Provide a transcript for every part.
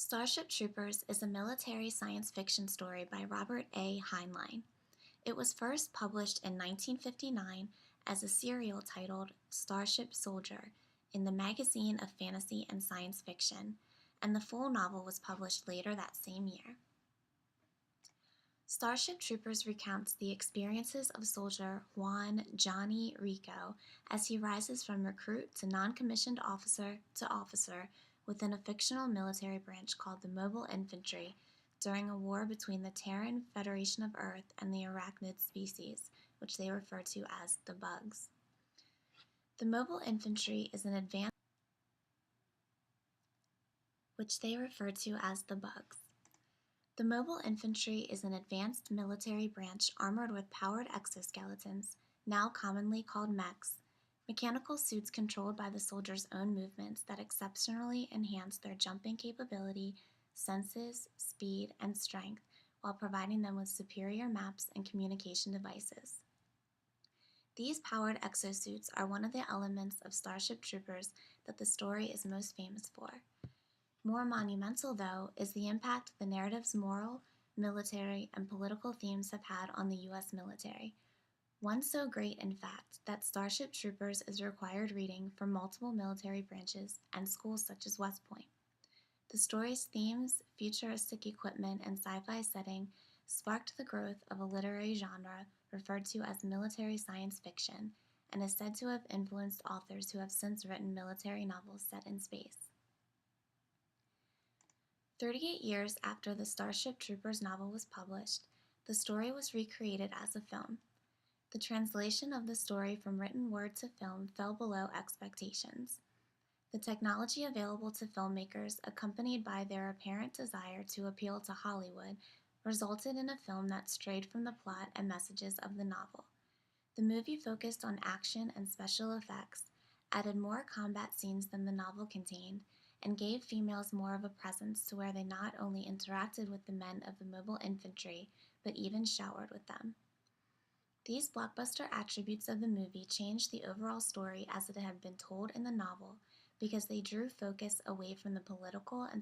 Starship Troopers is a military science fiction story by Robert A. Heinlein. It was first published in 1959 as a serial titled Starship Soldier in the Magazine of Fantasy and Science Fiction, and the full novel was published later that same year. Starship Troopers recounts the experiences of soldier Juan Johnny Rico as he rises from recruit to non-commissioned officer to officer within a fictional military branch called the Mobile Infantry during a war between the Terran Federation of Earth and the arachnid species, which they refer to as the Bugs. The Mobile Infantry is an advanced The Mobile Infantry is an advanced military branch armored with powered exoskeletons, now commonly called mechs, mechanical suits controlled by the soldiers' own movements that exceptionally enhance their jumping capability, senses, speed, and strength, while providing them with superior maps and communication devices. These powered exosuits are one of the elements of Starship Troopers that the story is most famous for. More monumental, though, is the impact the narrative's moral, military, and political themes have had on the U.S. military. One so great, in fact, that Starship Troopers is required reading for multiple military branches and schools such as West Point. The story's themes, futuristic equipment, and sci-fi setting sparked the growth of a literary genre referred to as military science fiction, and is said to have influenced authors who have since written military novels set in space. 38 years after the Starship Troopers novel was published, the story was recreated as a film. The translation of the story from written word to film fell below expectations. The technology available to filmmakers, accompanied by their apparent desire to appeal to Hollywood, resulted in a film that strayed from the plot and messages of the novel. The movie focused on action and special effects, added more combat scenes than the novel contained, and gave females more of a presence to where they not only interacted with the men of the Mobile Infantry, but even showered with them. These blockbuster attributes of the movie changed the overall story as it had been told in the novel because they drew focus away from the political and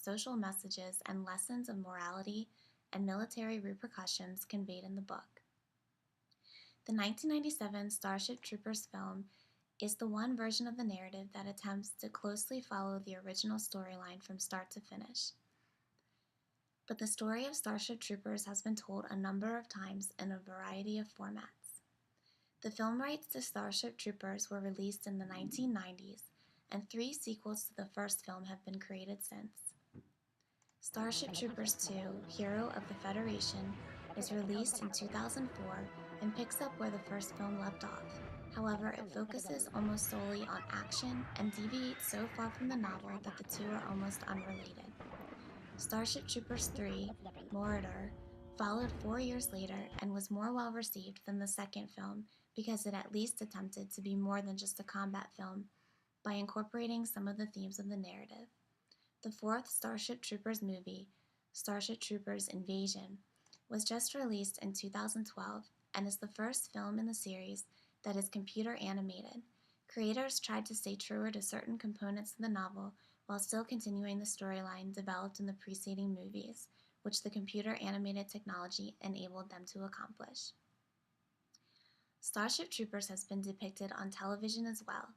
social messages and lessons of morality and military repercussions conveyed in the book. The 1997 Starship Troopers film is the one version of the narrative that attempts to closely follow the original storyline from start to finish. But the story of Starship Troopers has been told a number of times in a variety of formats. The film rights to Starship Troopers were released in the 1990s, and 3 sequels to the first film have been created since. Starship Troopers 2, Hero of the Federation, was released in 2004 and picks up where the first film left off. However, it focuses almost solely on action and deviates so far from the novel that the two are almost unrelated. Starship Troopers 3, Moritor, followed 4 years later and was more well received than the second film because it at least attempted to be more than just a combat film by incorporating some of the themes of the narrative. The 4th Starship Troopers movie, Starship Troopers Invasion, was just released in 2012 and is the first film in the series that is computer animated. Creators tried to stay truer to certain components of the novel while still continuing the storyline developed in the preceding movies, which the computer animated technology enabled them to accomplish. Starship Troopers has been depicted on television as well.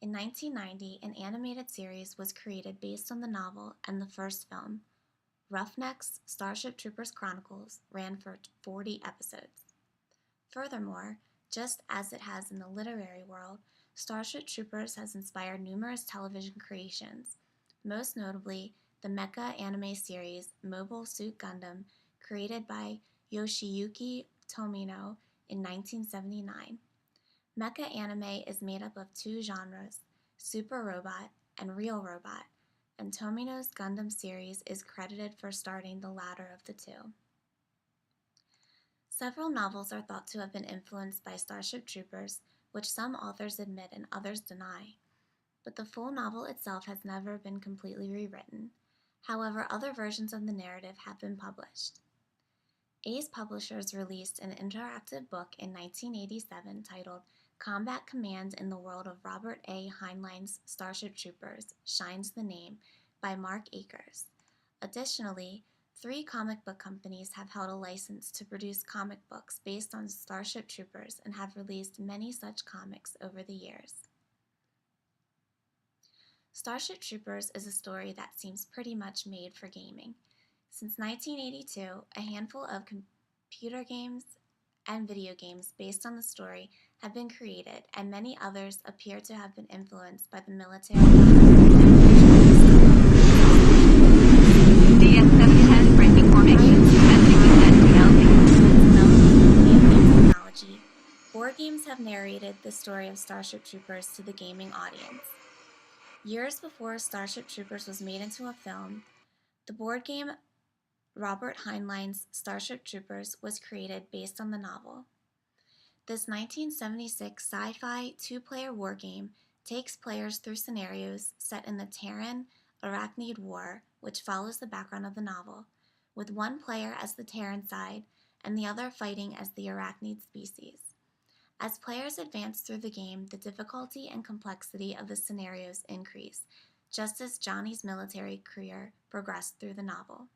In 1990, an animated series was created based on the novel and the first film. Roughneck's Starship Troopers Chronicles ran for 40 episodes. Furthermore, just as it has in the literary world, Starship Troopers has inspired numerous television creations, most notably the mecha anime series Mobile Suit Gundam, created by Yoshiyuki Tomino in 1979. Mecha anime is made up of 2 genres, Super Robot and Real Robot, and Tomino's Gundam series is credited for starting the latter of the 2. Several novels are thought to have been influenced by Starship Troopers, which some authors admit and others deny, but the full novel itself has never been completely rewritten. However, other versions of the narrative have been published. Ace Publishers released an interactive book in 1987 titled Combat Command in the World of Robert A. Heinlein's Starship Troopers, Shines the Name, by Mark Akers. Additionally, 3 comic book companies have held a license to produce comic books based on Starship Troopers and have released many such comics over the years. Starship Troopers is a story that seems pretty much made for gaming. Since 1982, a handful of computer games and video games based on the story have been created, and many others appear to have been influenced by the military technology. Board games have narrated the story of Starship Troopers to the gaming audience. Years before Starship Troopers was made into a film, the board game Robert Heinlein's Starship Troopers was created based on the novel. This 1976 sci-fi two-player war game takes players through scenarios set in the Terran-Arachnid War, which follows the background of the novel, with one player as the Terran side and the other fighting as the Arachnid species. As players advance through the game, the difficulty and complexity of the scenarios increase, just as Johnny's military career progressed through the novel.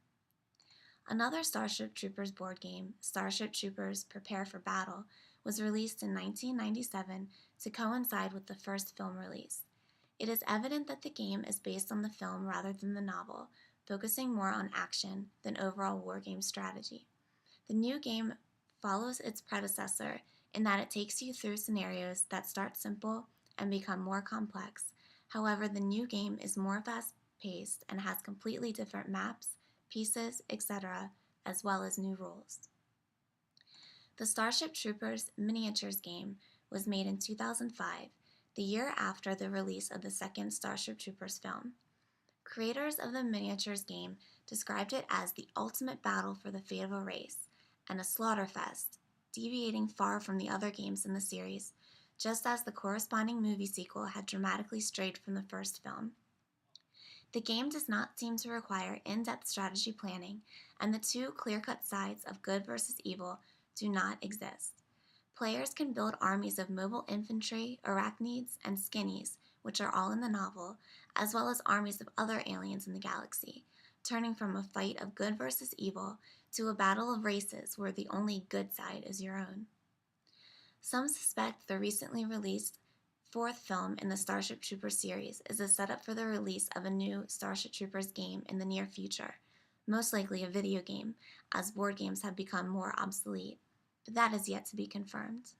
Another Starship Troopers board game, Starship Troopers Prepare for Battle, was released in 1997 to coincide with the first film release. It is evident that the game is based on the film rather than the novel, focusing more on action than overall wargame strategy. The new game follows its predecessor in that it takes you through scenarios that start simple and become more complex. However, the new game is more fast-paced and has completely different maps, pieces, etc., as well as new rules. The Starship Troopers miniatures game was made in 2005, the year after the release of the second Starship Troopers film. Creators of the miniatures game described it as the ultimate battle for the fate of a race and a slaughterfest, deviating far from the other games in the series, just as the corresponding movie sequel had dramatically strayed from the first film. The game does not seem to require in-depth strategy planning, and the two clear-cut sides of good versus evil do not exist. Players can build armies of mobile infantry, arachnids, and skinnies, which are all in the novel, as well as armies of other aliens in the galaxy, turning from a fight of good versus evil to a battle of races where the only good side is your own. Some suspect the recently released fourth film in the Starship Troopers series is a setup for the release of a new Starship Troopers game in the near future, most likely a video game, as board games have become more obsolete, but that is yet to be confirmed.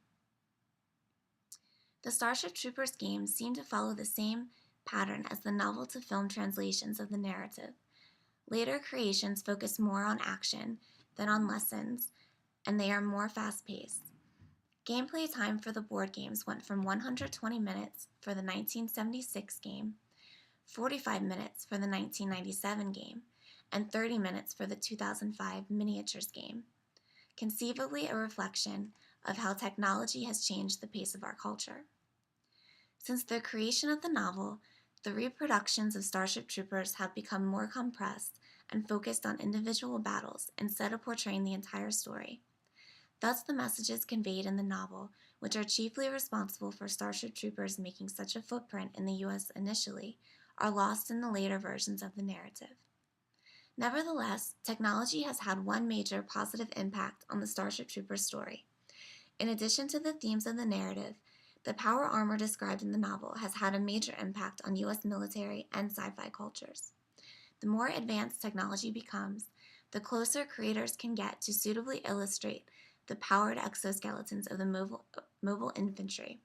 The Starship Troopers games seem to follow the same pattern as the novel-to-film translations of the narrative. Later creations focus more on action than on lessons, and they are more fast-paced. Gameplay time for the board games went from 120 minutes for the 1976 game, 45 minutes for the 1997 game, and 30 minutes for the 2005 miniatures game, conceivably a reflection of how technology has changed the pace of our culture. Since the creation of the novel, the reproductions of Starship Troopers have become more compressed and focused on individual battles instead of portraying the entire story. Thus, the messages conveyed in the novel, which are chiefly responsible for Starship Troopers making such a footprint in the U.S. initially, are lost in the later versions of the narrative. Nevertheless, technology has had one major positive impact on the Starship Troopers story. In addition to the themes of the narrative, the power armor described in the novel has had a major impact on U.S. military and sci-fi cultures. The more advanced technology becomes, the closer creators can get to suitably illustrate the powered exoskeletons of the mobile infantry,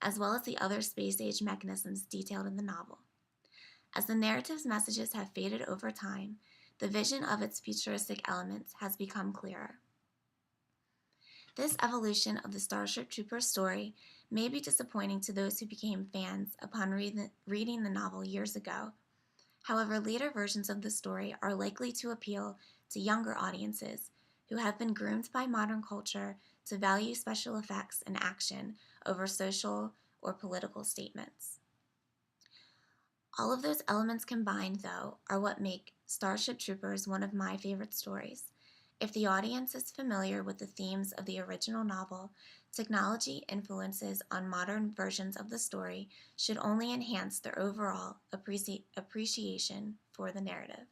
as well as the other space-age mechanisms detailed in the novel. As the narrative's messages have faded over time, the vision of its futuristic elements has become clearer. This evolution of the Starship Troopers story may be disappointing to those who became fans upon reading the novel years ago. However, later versions of the story are likely to appeal to younger audiences who have been groomed by modern culture to value special effects and action over social or political statements. All of those elements combined, though, are what make Starship Troopers one of my favorite stories. If the audience is familiar with the themes of the original novel, technology influences on modern versions of the story should only enhance their overall appreciation for the narrative.